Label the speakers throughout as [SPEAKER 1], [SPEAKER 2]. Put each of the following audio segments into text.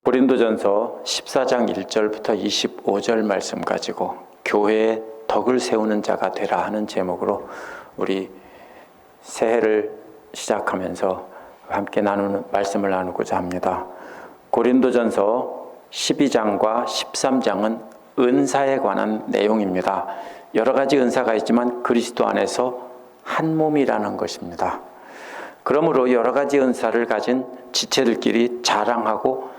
[SPEAKER 1] 고린도전서 14장 1절부터 25절 말씀 가지고 교회의 덕을 세우는 자가 되라 하는 제목으로 우리 새해를 시작하면서 함께 나누는 말씀을 나누고자 합니다. 고린도전서 12장과 13장은 은사에 관한 내용입니다. 여러 가지 은사가 있지만 그리스도 안에서 한 몸이라는 것입니다. 그러므로 여러 가지 은사를 가진 지체들끼리 자랑하고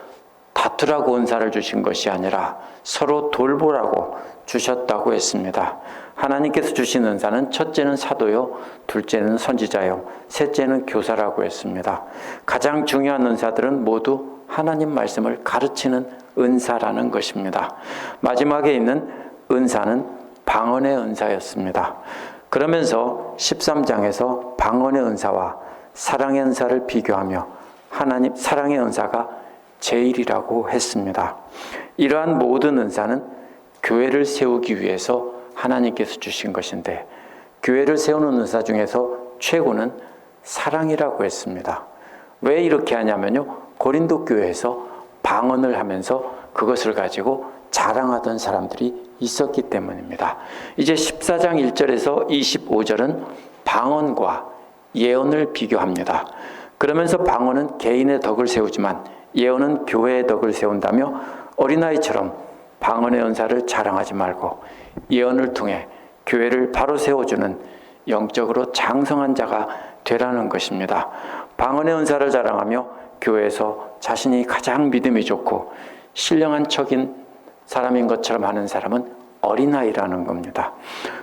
[SPEAKER 1] 다투라고 은사를 주신 것이 아니라 서로 돌보라고 주셨다고 했습니다. 하나님께서 주신 은사는 첫째는 사도요, 둘째는 선지자요, 셋째는 교사라고 했습니다. 가장 중요한 은사들은 모두 하나님 말씀을 가르치는 은사라는 것입니다. 마지막에 있는 은사는 방언의 은사였습니다. 그러면서 13장에서 방언의 은사와 사랑의 은사를 비교하며 하나님 사랑의 은사가 제일이라고 했습니다. 이러한 모든 은사는 교회를 세우기 위해서 하나님께서 주신 것인데 교회를 세우는 은사 중에서 최고는 사랑이라고 했습니다. 왜 이렇게 하냐면요, 고린도 교회에서 방언을 하면서 그것을 가지고 자랑하던 사람들이 있었기 때문입니다. 이제 14장 1절에서 25절은 방언과 예언을 비교합니다. 그러면서 방언은 개인의 덕을 세우지만 예언은 교회의 덕을 세운다며 어린아이처럼 방언의 은사를 자랑하지 말고 예언을 통해 교회를 바로 세워주는 영적으로 장성한 자가 되라는 것입니다. 방언의 은사를 자랑하며 교회에서 자신이 가장 믿음이 좋고 신령한 척인 사람인 것처럼 하는 사람은 어린아이라는 겁니다.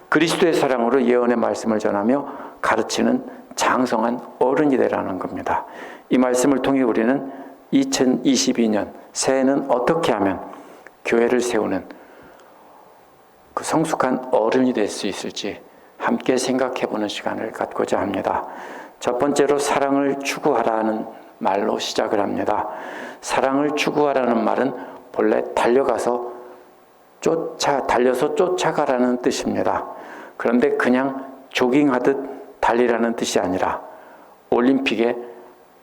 [SPEAKER 1] 그리스도의 사랑으로 예언의 말씀을 전하며 가르치는 장성한 어른이 되라는 겁니다. 이 말씀을 통해 우리는 2022년 새해는 어떻게 하면 교회를 세우는 그 성숙한 어른이 될 수 있을지 함께 생각해보는 시간을 갖고자 합니다. 첫 번째로 사랑을 추구하라는 말로 시작을 합니다. 사랑을 추구하라는 말은 본래 달려서 쫓아가라는 뜻입니다. 그런데 그냥 조깅하듯 달리라는 뜻이 아니라 올림픽에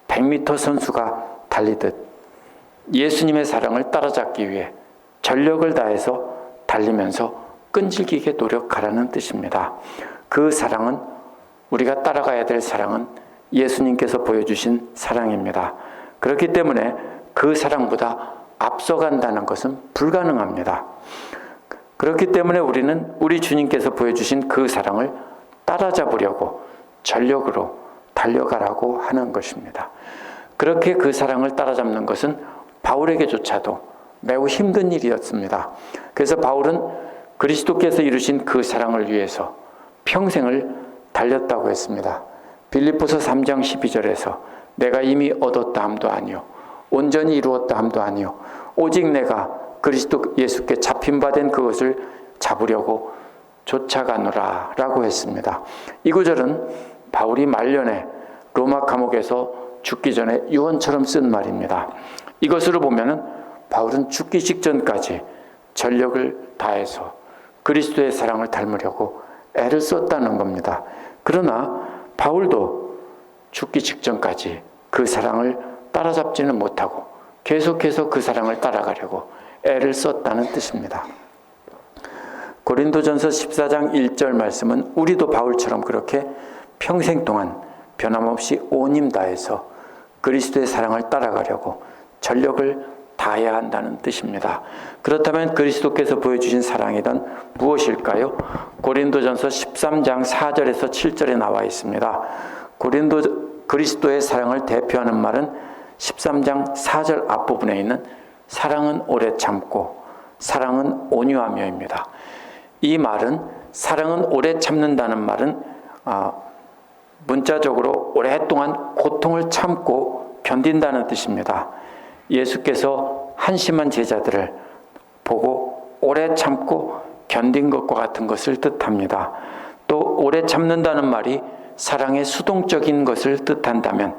[SPEAKER 1] 100m 선수가 달리듯 예수님의 사랑을 따라잡기 위해 전력을 다해서 달리면서 끈질기게 노력하라는 뜻입니다. 그 사랑은, 우리가 따라가야 될 사랑은 예수님께서 보여주신 사랑입니다. 그렇기 때문에 그 사랑보다 앞서간다는 것은 불가능합니다. 그렇기 때문에 우리는 우리 주님께서 보여주신 그 사랑을 따라잡으려고 전력으로 달려가라고 하는 것입니다. 그렇게 그 사랑을 따라잡는 것은 바울에게조차도 매우 힘든 일이었습니다. 그래서 바울은 그리스도께서 이루신 그 사랑을 위해서 평생을 달렸다고 했습니다. 빌립보서 3장 12절에서 내가 이미 얻었다 함도 아니요 온전히 이루었다 함도 아니요 오직 내가 그리스도 예수께 잡힌 바 된 그것을 잡으려고 쫓아가노라 라고 했습니다. 이 구절은 바울이 말년에 로마 감옥에서 죽기 전에 유언처럼 쓴 말입니다. 이것으로 보면은 바울은 죽기 직전까지 전력을 다해서 그리스도의 사랑을 닮으려고 애를 썼다는 겁니다. 그러나 바울도 죽기 직전까지 그 사랑을 따라잡지는 못하고 계속해서 그 사랑을 따라가려고 애를 썼다는 뜻입니다. 고린도전서 14장 1절 말씀은 우리도 바울처럼 그렇게 평생 동안 변함없이 온 힘 다해서 그리스도의 사랑을 따라가려고 전력을 다해야 한다는 뜻입니다. 그렇다면 그리스도께서 보여주신 사랑이란 무엇일까요? 고린도전서 13장 4절에서 7절에 나와 있습니다. 그리스도의 사랑을 대표하는 말은 13장 4절 앞부분에 있는 사랑은 오래 참고 사랑은 온유하며입니다. 이 말은 사랑은 오래 참는다는 말은 문자적으로 오랫동안 고통을 참고 견딘다는 뜻입니다. 예수께서 한심한 제자들을 보고 오래 참고 견딘 것과 같은 것을 뜻합니다. 또 오래 참는다는 말이 사랑의 수동적인 것을 뜻한다면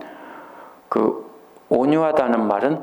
[SPEAKER 1] 그 온유하다는 말은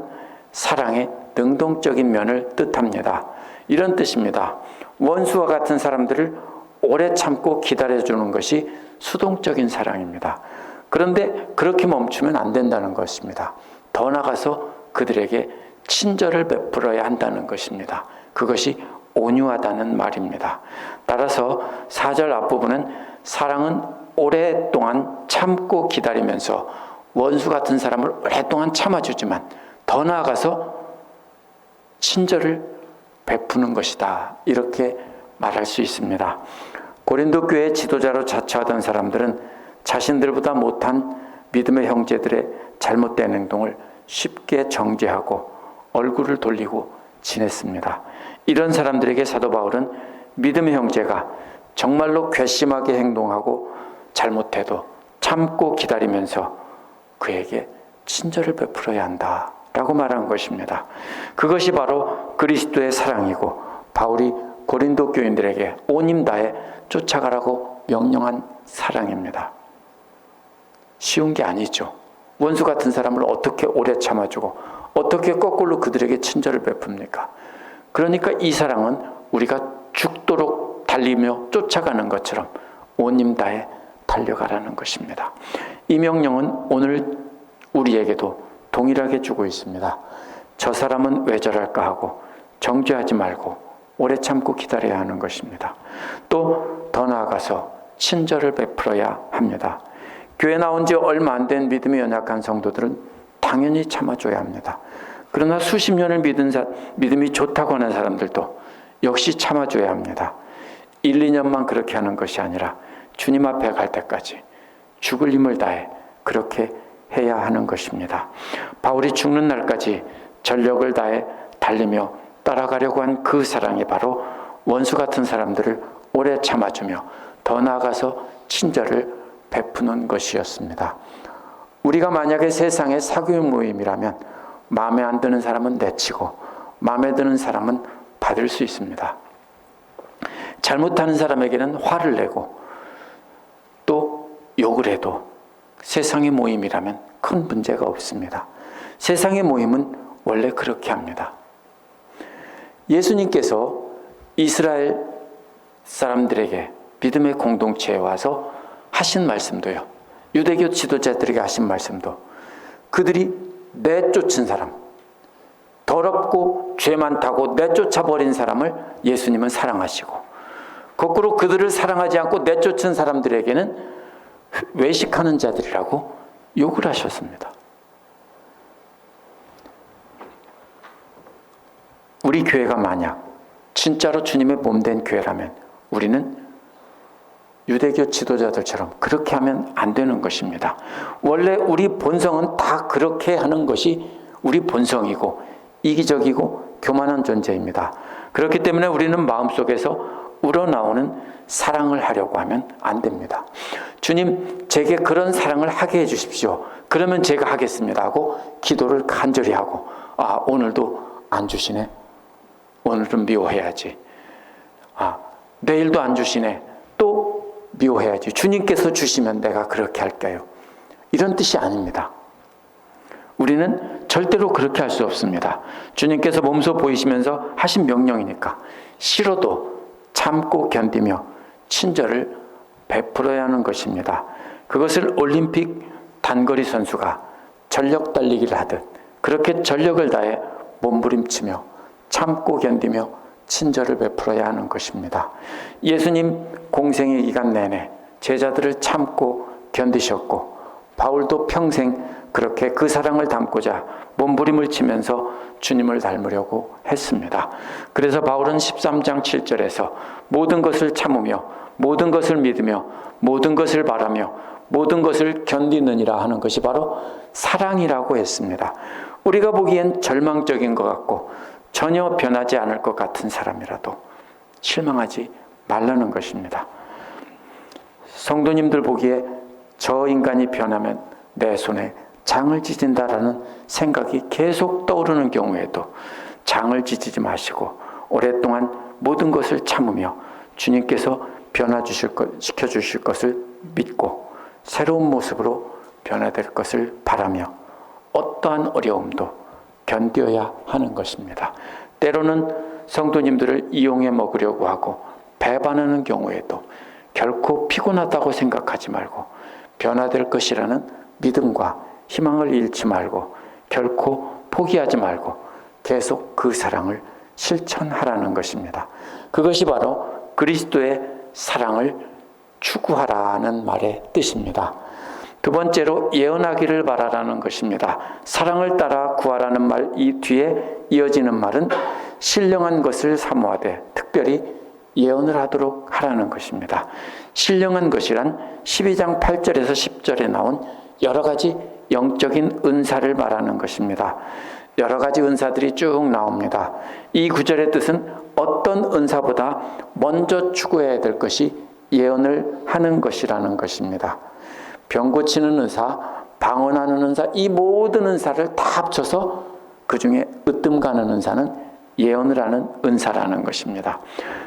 [SPEAKER 1] 사랑의 능동적인 면을 뜻합니다. 이런 뜻입니다. 원수와 같은 사람들을 오래 참고 기다려주는 것이 수동적인 사랑입니다. 그런데 그렇게 멈추면 안 된다는 것입니다. 더 나아가서 그들에게 친절을 베풀어야 한다는 것입니다. 그것이 온유하다는 말입니다. 따라서 4절 앞부분은 사랑은 오랫동안 참고 기다리면서 원수 같은 사람을 오랫동안 참아주지만 더 나아가서 친절을 베푸는 것이다, 이렇게 말할 수 있습니다. 고린도 교회 지도자로 자처하던 사람들은 자신들보다 못한 믿음의 형제들의 잘못된 행동을 쉽게 정죄하고 얼굴을 돌리고 지냈습니다. 이런 사람들에게 사도 바울은 믿음의 형제가 정말로 괘씸하게 행동하고 잘못해도 참고 기다리면서 그에게 친절을 베풀어야 한다 라고 말한 것입니다. 그것이 바로 그리스도의 사랑이고 바울이 고린도 교인들에게 온 힘 다해 쫓아가라고 명령한 사랑입니다. 쉬운 게 아니죠. 원수 같은 사람을 어떻게 오래 참아주고 어떻게 거꾸로 그들에게 친절을 베풉니까? 그러니까 이 사랑은 우리가 죽도록 달리며 쫓아가는 것처럼 온 힘 다해 달려가라는 것입니다. 이 명령은 오늘 우리에게도 동일하게 주고 있습니다. 저 사람은 왜 저럴까 하고 정죄하지 말고 오래 참고 기다려야 하는 것입니다. 또 더 나아가서 친절을 베풀어야 합니다. 교회 나온 지 얼마 안 된 믿음이 연약한 성도들은 당연히 참아줘야 합니다. 그러나 수십 년을 믿음이 좋다고 하는 사람들도 역시 참아줘야 합니다. 1, 2년만 그렇게 하는 것이 아니라 주님 앞에 갈 때까지 죽을 힘을 다해 그렇게 해야 하는 것입니다. 바울이 죽는 날까지 전력을 다해 달리며 따라가려고 한 그 사랑이 바로 원수 같은 사람들을 오래 참아주며 더 나아가서 친절을 베푸는 것이었습니다. 우리가 만약에 세상의 사교육 모임이라면 마음에 안 드는 사람은 내치고 마음에 드는 사람은 받을 수 있습니다. 잘못하는 사람에게는 화를 내고 또 욕을 해도 세상의 모임이라면 큰 문제가 없습니다. 세상의 모임은 원래 그렇게 합니다. 예수님께서 이스라엘 사람들에게 믿음의 공동체에 와서 하신 말씀도요, 유대교 지도자들에게 하신 말씀도 그들이 내쫓은 사람, 더럽고 죄 많다고 내쫓아버린 사람을 예수님은 사랑하시고 거꾸로 그들을 사랑하지 않고 내쫓은 사람들에게는 외식하는 자들이라고 욕을 하셨습니다. 우리 교회가 만약 진짜로 주님의 몸된 교회라면 우리는 유대교 지도자들처럼 그렇게 하면 안 되는 것입니다. 원래 우리 본성은 다 그렇게 하는 것이 우리 본성이고 이기적이고 교만한 존재입니다. 그렇기 때문에 우리는 마음속에서 우러나오는 사랑을 하려고 하면 안 됩니다. 주님, 제게 그런 사랑을 하게 해주십시오. 그러면 제가 하겠습니다 하고 기도를 간절히 하고, 오늘도 안 주시네. 오늘은 미워해야지. 내일도 안 주시네. 또 미워해야지. 주님께서 주시면 내가 그렇게 할게요. 이런 뜻이 아닙니다. 우리는 절대로 그렇게 할 수 없습니다. 주님께서 몸소 보이시면서 하신 명령이니까 싫어도 참고 견디며 친절을 베풀어야 하는 것입니다. 그것을 올림픽 단거리 선수가 전력 달리기를 하듯 그렇게 전력을 다해 몸부림치며 참고 견디며 친절을 베풀어야 하는 것입니다. 예수님 공생의 기간 내내 제자들을 참고 견디셨고 바울도 평생 그렇게 그 사랑을 담고자 몸부림을 치면서 주님을 닮으려고 했습니다. 그래서 바울은 13장 7절에서 모든 것을 참으며 모든 것을 믿으며 모든 것을 바라며 모든 것을 견디느니라 하는 것이 바로 사랑이라고 했습니다. 우리가 보기엔 절망적인 것 같고 전혀 변하지 않을 것 같은 사람이라도 실망하지 말라는 것입니다. 성도님들 보기에 저 인간이 변하면 내 손에 장을 찢은다라는 생각이 계속 떠오르는 경우에도 장을 찢지 오랫동안 모든 것을 참으며 주님께서 시켜주실 것을 믿고 새로운 모습으로 변화될 것을 바라며 어떠한 어려움도 견뎌야 하는 것입니다. 때로는 성도님들을 이용해 먹으려고 하고 배반하는 경우에도 결코 피곤하다고 생각하지 말고 변화될 것이라는 믿음과 희망을 잃지 말고 결코 포기하지 말고 계속 그 사랑을 실천하라는 것입니다. 그것이 바로 그리스도의 사랑을 추구하라는 말의 뜻입니다. 두 번째로 예언하기를 바라라는 것입니다. 사랑을 따라 구하라는 말 이 뒤에 이어지는 말은 신령한 것을 사모하되 특별히 예언을 하도록 하라는 것입니다. 신령한 것이란 12장 8절에서 10절에 나온 여러 가지 영적인 은사를 말하는 것입니다. 여러 가지 은사들이 쭉 나옵니다. 이 구절의 뜻은 어떤 은사보다 먼저 추구해야 될 것이 예언을 하는 것이라는 것입니다. 병 고치는 은사, 방언하는 은사, 이 모든 은사를 다 합쳐서 그 중에 으뜸 가는 은사는 예언을 하는 은사라는 것입니다.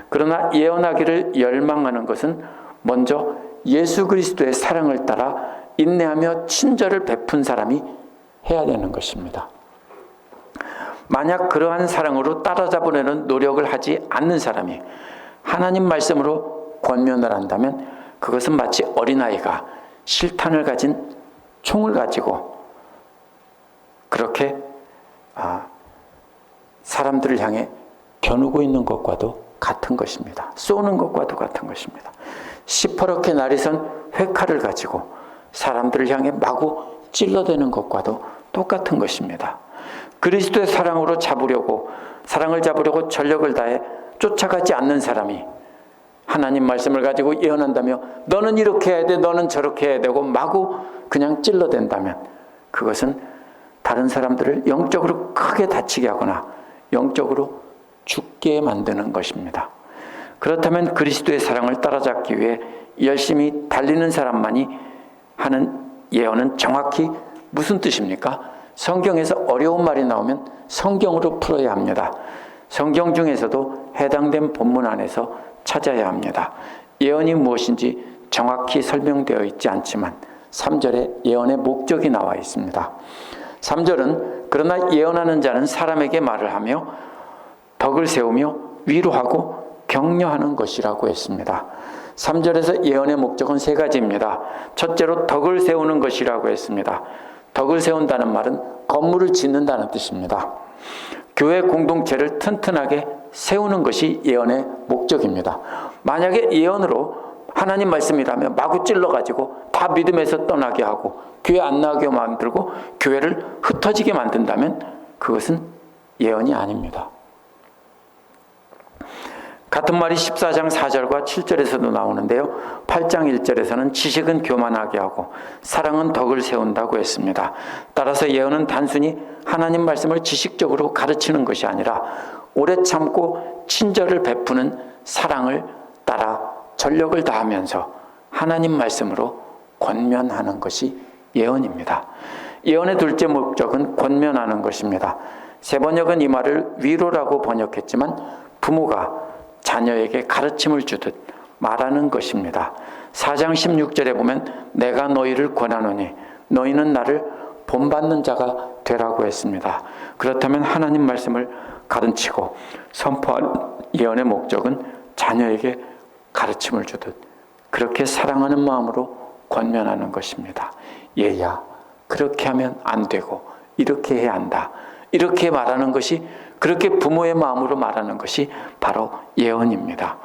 [SPEAKER 1] 그러나 예언하기를 열망하는 것은 먼저 예수 그리스도의 사랑을 따라 인내하며 친절을 베푼 사람이 해야 되는 것입니다. 만약 그러한 사랑으로 따라잡으려는 노력을 하지 않는 사람이 하나님 말씀으로 권면을 한다면 그것은 마치 어린아이가 실탄을 가진 총을 가지고 그렇게 사람들을 향해 겨누고 있는 것과도 같은 것입니다. 쏘는 것과도 같은 것입니다. 시퍼렇게 날이 선 회칼을 가지고 사람들을 향해 마구 찔러대는 것과도 똑같은 것입니다. 그리스도의 사랑으로 사랑을 잡으려고 전력을 다해 쫓아가지 않는 사람이 하나님 말씀을 가지고 예언한다며 너는 이렇게 해야 돼, 너는 저렇게 해야 되고 마구 그냥 찔러댄다면 그것은 다른 사람들을 영적으로 크게 다치게 하거나 영적으로 죽게 만드는 것입니다. 그렇다면 그리스도의 사랑을 따라잡기 위해 열심히 달리는 사람만이 하는 예언은 정확히 무슨 뜻입니까? 성경에서 어려운 말이 나오면 성경으로 풀어야 합니다. 성경 중에서도 해당된 본문 안에서 찾아야 합니다. 예언이 무엇인지 정확히 설명되어 있지 않지만 3절에 예언의 목적이 나와 있습니다. 3절은 그러나 예언하는 자는 사람에게 말을 하며 덕을 세우며 위로하고 격려하는 것이라고 했습니다. 3절에서 예언의 목적은 세 가지입니다. 첫째로 덕을 세우는 것이라고 했습니다. 덕을 세운다는 말은 건물을 짓는다는 뜻입니다. 교회 공동체를 튼튼하게 세우는 것이 예언의 목적입니다. 만약에 예언으로 하나님 말씀이라면 마구 찔러가지고 다 믿음에서 떠나게 하고 교회 안 나가게 만들고 교회를 흩어지게 만든다면 그것은 예언이 아닙니다. 같은 말이 14장 4절과 7절에서도 나오는데요. 8장 1절에서는 지식은 교만하게 하고 사랑은 덕을 세운다고 했습니다. 따라서 예언은 단순히 하나님 말씀을 지식적으로 가르치는 것이 아니라 오래 참고 친절을 베푸는 사랑을 따라 전력을 다하면서 하나님 말씀으로 권면하는 것이 예언입니다. 예언의 둘째 목적은 권면하는 것입니다. 세 번역은 이 말을 위로라고 번역했지만 부모가 자녀에게 가르침을 주듯 말하는 것입니다. 4장 16절에 보면 내가 너희를 권하노니 너희는 나를 본받는 자가 되라고 했습니다. 그렇다면 하나님 말씀을 가르치고 선포하는 예언의 목적은 자녀에게 가르침을 주듯 그렇게 사랑하는 마음으로 권면하는 것입니다. 얘야, 그렇게 하면 안 되고 이렇게 해야 한다. 이렇게 말하는 것이 그렇게 부모의 마음으로 말하는 것이 바로 예언입니다.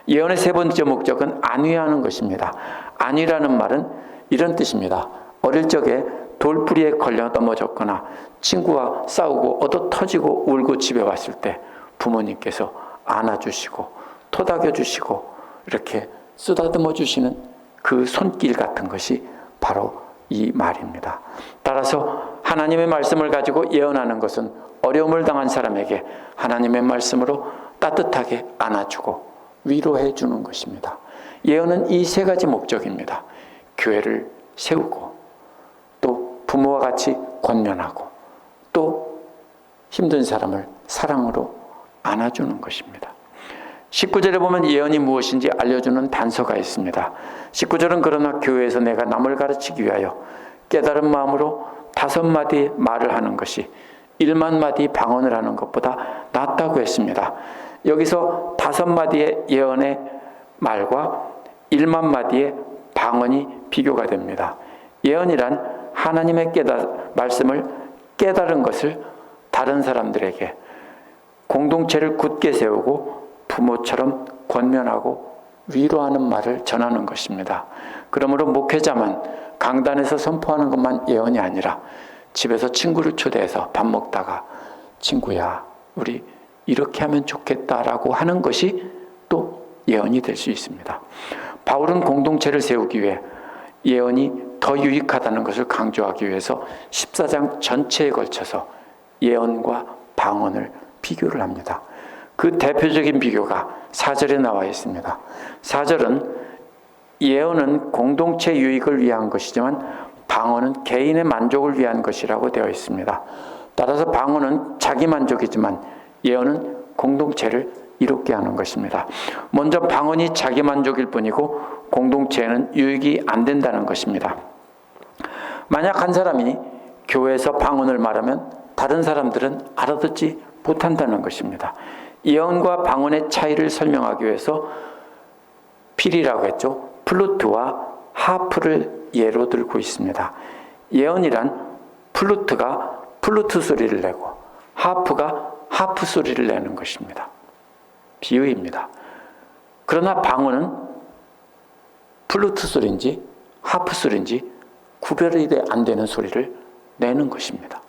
[SPEAKER 1] 예언의 세 번째 목적은 안위하는 것입니다. 안위라는 말은 이런 뜻입니다. 어릴 적에 돌부리에 걸려 넘어졌거나 친구와 싸우고 얻어 터지고 울고 집에 왔을 때 부모님께서 안아주시고 토닥여주시고 이렇게 쓰다듬어 주시는 그 손길 같은 것이 바로 이 말입니다. 따라서 하나님의 말씀을 가지고 예언하는 것은 어려움을 당한 사람에게 하나님의 말씀으로 따뜻하게 안아주고 위로해 주는 것입니다. 예언은 이 세 가지 목적입니다. 교회를 세우고 또 부모와 같이 권면하고 또 힘든 사람을 사랑으로 안아주는 것입니다. 19절에 보면 예언이 무엇인지 알려주는 단서가 있습니다. 19절은 그러나 교회에서 내가 남을 가르치기 위하여 깨달은 마음으로 5마디 말을 하는 것이 1만 마디 방언을 하는 것보다 낫다고 했습니다. 여기서 5마디의 예언의 말과 1만 마디의 방언이 비교가 됩니다. 예언이란 하나님의 말씀을 깨달은 것을 다른 사람들에게 공동체를 굳게 세우고 부모처럼 권면하고 위로하는 말을 전하는 것입니다. 그러므로 목회자만 강단에서 선포하는 것만 예언이 아니라 집에서 친구를 초대해서 밥 먹다가 친구야, 우리 이렇게 하면 좋겠다라고 하는 것이 또 예언이 될 수 있습니다. 바울은 공동체를 세우기 위해 예언이 더 유익하다는 것을 강조하기 위해서 14장 전체에 걸쳐서 예언과 방언을 비교를 합니다. 그 대표적인 비교가 4절에 나와 있습니다. 4절은 예언은 공동체 유익을 위한 것이지만 방언은 개인의 만족을 위한 것이라고 되어 있습니다. 따라서 방언은 자기 만족이지만 예언은 공동체를 이롭게 하는 것입니다. 먼저 방언이 자기 만족일 뿐이고 공동체에는 유익이 안 된다는 것입니다. 만약 한 사람이 교회에서 방언을 말하면 다른 사람들은 알아듣지 못한다는 것입니다. 예언과 방언의 차이를 설명하기 위해서 필이라고 했죠. 플루트와 하프를 예로 들고 있습니다. 예언이란 플루트가 플루트 소리를 내고 하프가 하프 소리를 내는 것입니다. 비유입니다. 그러나 방언은 플루트 소리인지 하프 소리인지 구별이 안 되는 소리를 내는 것입니다.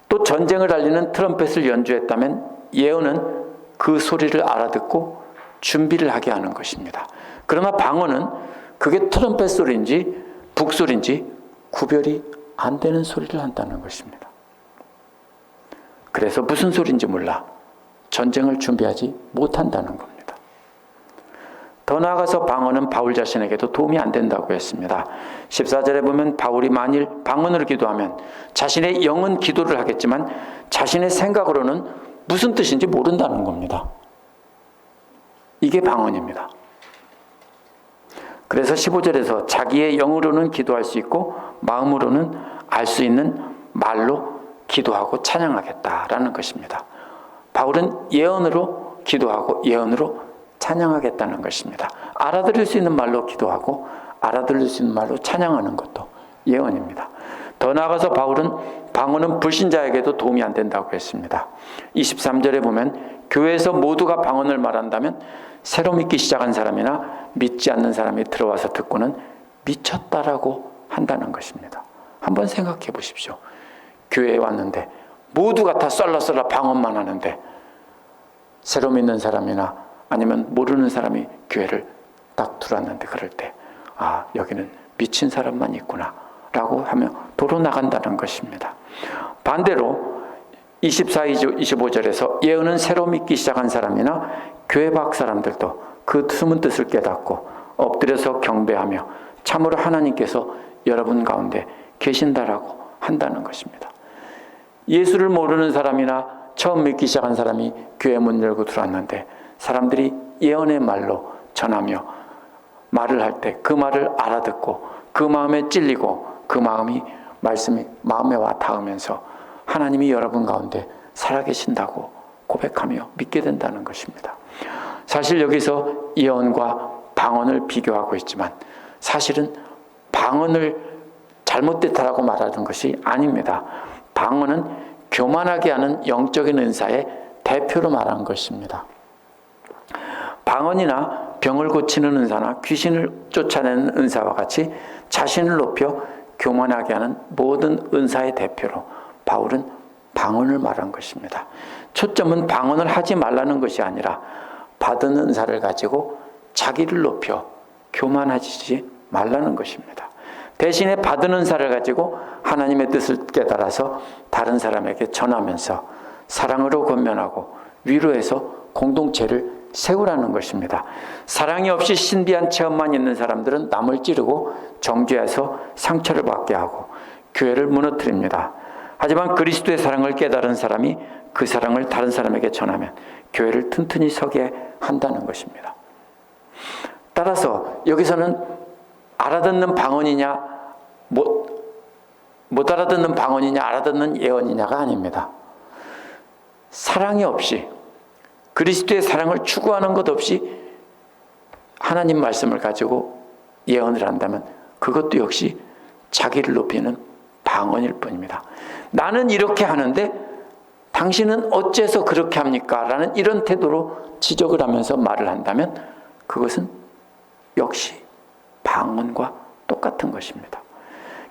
[SPEAKER 1] 또 전쟁을 알리는 트럼펫을 연주했다면 예언은 그 소리를 알아듣고 준비를 하게 하는 것입니다. 그러나 방언은 그게 트럼펫 소리인지 북소리인지 구별이 안 되는 소리를 한다는 것입니다. 그래서 무슨 소리인지 몰라 전쟁을 준비하지 못한다는 겁니다. 더 나아가서 방언은 바울 자신에게도 도움이 안 된다고 했습니다. 14절에 보면 바울이 만일 방언으로 기도하면 자신의 영은 기도를 하겠지만 자신의 생각으로는 무슨 뜻인지 모른다는 겁니다. 이게 방언입니다. 그래서 15절에서 자기의 영으로는 기도할 수 있고 마음으로는 알 수 있는 말로 기도하고 찬양하겠다라는 것입니다. 바울은 예언으로 기도하고 예언으로 찬양하겠다는 것입니다. 알아들을 수 있는 말로 기도하고 알아들을 수 있는 말로 찬양하는 것도 예언입니다. 더 나아가서 바울은 방언은 불신자에게도 도움이 안 된다고 했습니다. 23절에 보면 교회에서 모두가 방언을 말한다면 새로 믿기 시작한 사람이나 믿지 않는 사람이 들어와서 듣고는 미쳤다라고 한다는 것입니다. 한번 생각해 보십시오. 교회에 왔는데 모두가 다 썰라썰라 방언만 하는데 새로 믿는 사람이나 아니면 모르는 사람이 교회를 딱 들어왔는데 그럴 때 아, 여기는 미친 사람만 있구나 라고 하며 도로 나간다는 것입니다. 반대로 24, 25절에서 예언은 새로 믿기 시작한 사람이나 교회 밖 사람들도 그 숨은 뜻을 깨닫고 엎드려서 경배하며 참으로 하나님께서 여러분 가운데 계신다라고 한다는 것입니다. 예수를 모르는 사람이나 처음 믿기 시작한 사람이 교회 문 열고 들어왔는데 사람들이 예언의 말로 전하며 말을 할 때 그 말을 알아듣고 그 마음에 찔리고 그 말씀이 마음에 와 닿으면서 하나님이 여러분 가운데 살아계신다고 고백하며 믿게 된다는 것입니다. 사실 여기서 예언과 방언을 비교하고 있지만 사실은 방언을 잘못됐다라고 말하는 것이 아닙니다. 방언은 교만하게 하는 영적인 은사의 대표로 말한 것입니다. 방언이나 병을 고치는 은사나 귀신을 쫓아내는 은사와 같이 자신을 높여 교만하게 하는 모든 은사의 대표로 바울은 방언을 말한 것입니다. 초점은 방언을 하지 말라는 것이 아니라 받은 은사를 가지고 자기를 높여 교만하지 말라는 것입니다. 대신에 받은 은사를 가지고 하나님의 뜻을 깨달아서 다른 사람에게 전하면서 사랑으로 권면하고 위로해서 공동체를 세우라는 것입니다. 사랑이 없이 신비한 체험만 있는 사람들은 남을 찌르고 정죄해서 상처를 받게 하고 교회를 무너뜨립니다. 하지만 그리스도의 사랑을 깨달은 사람이 그 사랑을 다른 사람에게 전하면 교회를 튼튼히 서게 한다는 것입니다. 따라서 여기서는 알아듣는 방언이냐 못 알아듣는 방언이냐 알아듣는 예언이냐가 아닙니다. 사랑이 없이 그리스도의 사랑을 추구하는 것 없이 하나님 말씀을 가지고 예언을 한다면 그것도 역시 자기를 높이는 방언일 뿐입니다. 나는 이렇게 하는데 당신은 어째서 그렇게 합니까? 라는 이런 태도로 지적을 하면서 말을 한다면 그것은 역시 방언과 똑같은 것입니다.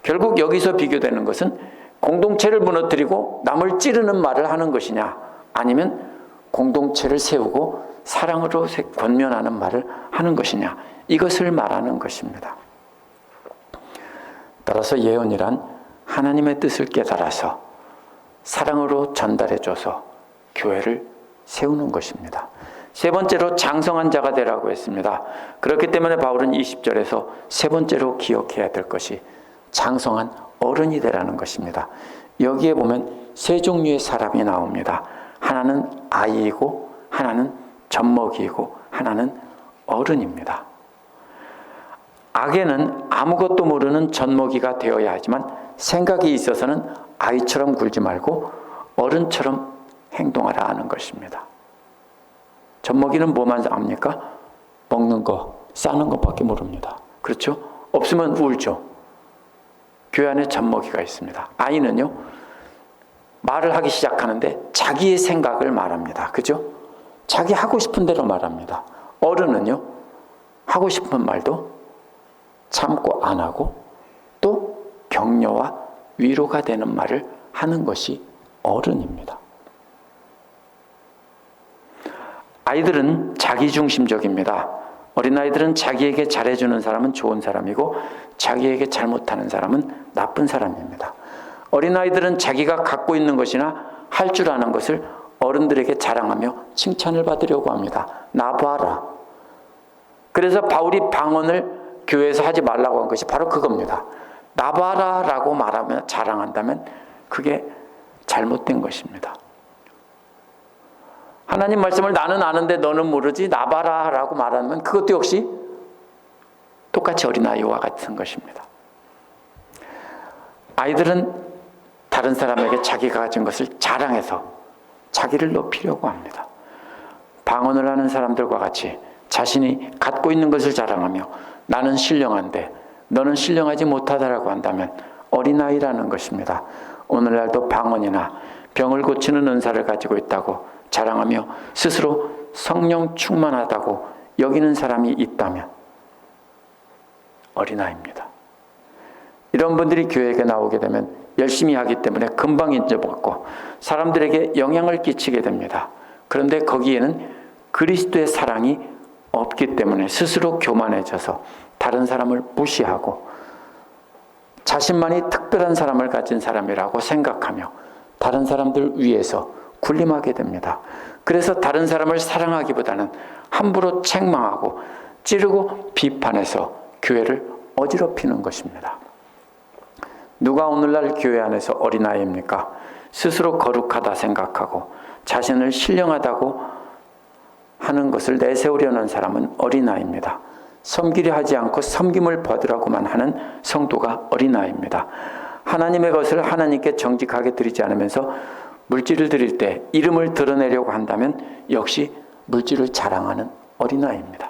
[SPEAKER 1] 결국 여기서 비교되는 것은 공동체를 무너뜨리고 남을 찌르는 말을 하는 것이냐, 아니면 공동체를 세우고 사랑으로 권면하는 말을 하는 것이냐, 이것을 말하는 것입니다. 따라서 예언이란 하나님의 뜻을 깨달아서 사랑으로 전달해줘서 교회를 세우는 것입니다. 세 번째로 장성한 자가 되라고 했습니다. 그렇기 때문에 바울은 20절에서 세 번째로 기억해야 될 것이 장성한 어른이 되라는 것입니다. 여기에 보면 세 종류의 사람이 나옵니다. 하나는 아이이고, 하나는 젖먹이이고, 하나는 어른입니다. 악에는 아무것도 모르는 젖먹이가 되어야 하지만 생각이 있어서는 아이처럼 굴지 말고 어른처럼 행동하라 하는 것입니다. 젖먹이는 뭐만 압니까? 먹는 거, 싸는 것밖에 모릅니다. 그렇죠? 없으면 울죠. 교회 안에 젖먹이가 있습니다. 아이는요, 말을 하기 시작하는데 자기의 생각을 말합니다. 그죠? 자기 하고 싶은 대로 말합니다. 어른은요, 하고 싶은 말도 참고 안 하고 또 격려와 위로가 되는 말을 하는 것이 어른입니다. 아이들은 자기중심적입니다. 어린아이들은 자기에게 잘해주는 사람은 좋은 사람이고 자기에게 잘못하는 사람은 나쁜 사람입니다. 어린아이들은 자기가 갖고 있는 것이나 할 줄 아는 것을 어른들에게 자랑하며 칭찬을 받으려고 합니다. 나 봐라. 그래서 바울이 방언을 교회에서 하지 말라고 한 것이 바로 그겁니다. 나 봐라 라고 말하면, 자랑한다면 그게 잘못된 것입니다. 하나님 말씀을 나는 아는데 너는 모르지, 나 봐라 라고 말하면 그것도 역시 똑같이 어린아이와 같은 것입니다. 아이들은 다른 사람에게 자기가 가진 것을 자랑해서 자기를 높이려고 합니다. 방언을 하는 사람들과 같이 자신이 갖고 있는 것을 자랑하며 나는 신령한데 너는 신령하지 못하다라고 한다면 어린아이라는 것입니다. 오늘날도 방언이나 병을 고치는 은사를 가지고 있다고 자랑하며 스스로 성령 충만하다고 여기는 사람이 있다면 어린아이입니다. 이런 분들이 교회에 나오게 되면 열심히 하기 때문에 금방 인정받고 사람들에게 영향을 끼치게 됩니다. 그런데 거기에는 그리스도의 사랑이 없기 때문에 스스로 교만해져서 다른 사람을 무시하고 자신만이 특별한 사람을 가진 사람이라고 생각하며 다른 사람들 위에서 군림하게 됩니다. 그래서 다른 사람을 사랑하기보다는 함부로 책망하고 찌르고 비판해서 교회를 어지럽히는 것입니다. 누가 오늘날 교회 안에서 어린아이입니까? 스스로 거룩하다 생각하고 자신을 신령하다고 하는 것을 내세우려는 사람은 어린아이입니다. 섬기려 하지 않고 섬김을 받으라고만 하는 성도가 어린아이입니다. 하나님의 것을 하나님께 정직하게 드리지 않으면서 물질을 드릴 때 이름을 드러내려고 한다면 역시 물질을 자랑하는 어린아이입니다.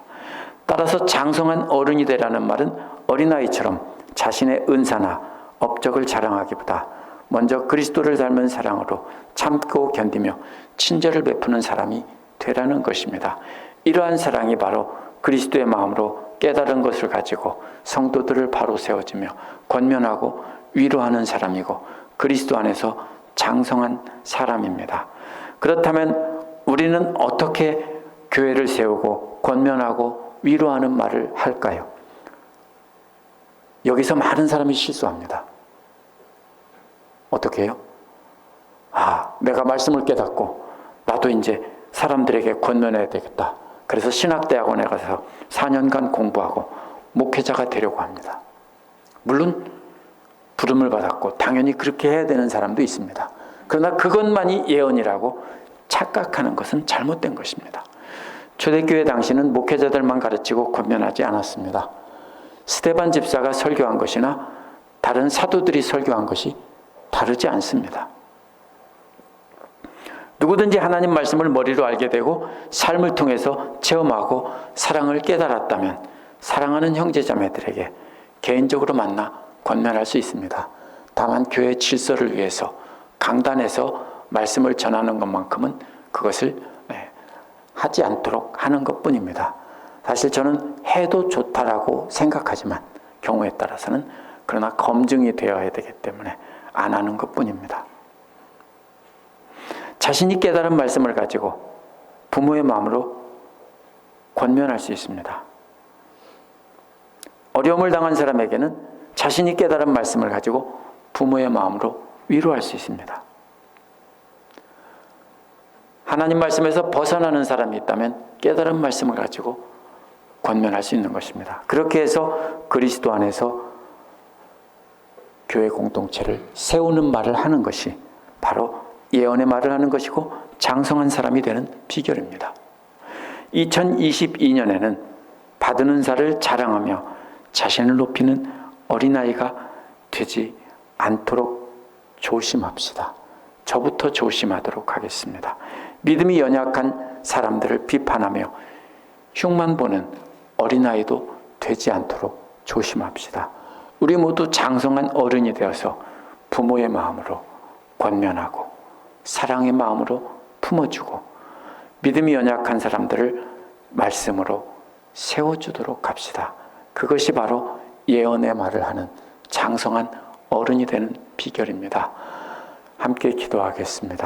[SPEAKER 1] 따라서 장성한 어른이 되라는 말은 어린아이처럼 자신의 은사나 업적을 자랑하기보다 먼저 그리스도를 닮은 사랑으로 참고 견디며 친절을 베푸는 사람이 되라는 것입니다. 이러한 사랑이 바로 그리스도의 마음으로 깨달은 것을 가지고 성도들을 바로 세워주며 권면하고 위로하는 사람이고 그리스도 안에서 장성한 사람입니다. 그렇다면 우리는 어떻게 교회를 세우고 권면하고 위로하는 말을 할까요? 여기서 많은 사람이 실수합니다. 어떻게 해요? 내가 말씀을 깨닫고 나도 이제 사람들에게 권면해야 되겠다. 그래서 신학대학원에 가서 4년간 공부하고 목회자가 되려고 합니다. 물론 부름을 받았고 당연히 그렇게 해야 되는 사람도 있습니다. 그러나 그것만이 예언이라고 착각하는 것은 잘못된 것입니다. 초대교회 당시는 목회자들만 가르치고 권면하지 않았습니다. 스데반 집사가 설교한 것이나 다른 사도들이 설교한 것이 다르지 않습니다. 누구든지 하나님 말씀을 머리로 알게 되고 삶을 통해서 체험하고 사랑을 깨달았다면 사랑하는 형제자매들에게 개인적으로 만나 권면할 수 있습니다. 다만 교회 질서를 위해서 강단에서 말씀을 전하는 것만큼은 그것을 하지 않도록 하는 것뿐입니다. 사실 저는 해도 좋다라고 생각하지만 경우에 따라서는 그러나 검증이 되어야 되기 때문에 안 하는 것뿐입니다. 자신이 깨달은 말씀을 가지고 부모의 마음으로 권면할 수 있습니다. 어려움을 당한 사람에게는 자신이 깨달은 말씀을 가지고 부모의 마음으로 위로할 수 있습니다. 하나님 말씀에서 벗어나는 사람이 있다면 깨달은 말씀을 가지고 권면할 수 있는 것입니다. 그렇게 해서 그리스도 안에서 교회 공동체를 세우는 말을 하는 것이 바로 예언의 말을 하는 것이고 장성한 사람이 되는 비결입니다. 2022년에는 받은 은사를 자랑하며 자신을 높이는 어린아이가 되지 않도록 조심합시다. 저부터 조심하도록 하겠습니다. 믿음이 연약한 사람들을 비판하며 흉만 보는 어린아이도 되지 않도록 조심합시다. 우리 모두 장성한 어른이 되어서 부모의 마음으로 권면하고 사랑의 마음으로 품어주고 믿음이 연약한 사람들을 말씀으로 세워주도록 합시다. 그것이 바로 예언의 말을 하는 장성한 어른이 되는 비결입니다. 함께 기도하겠습니다.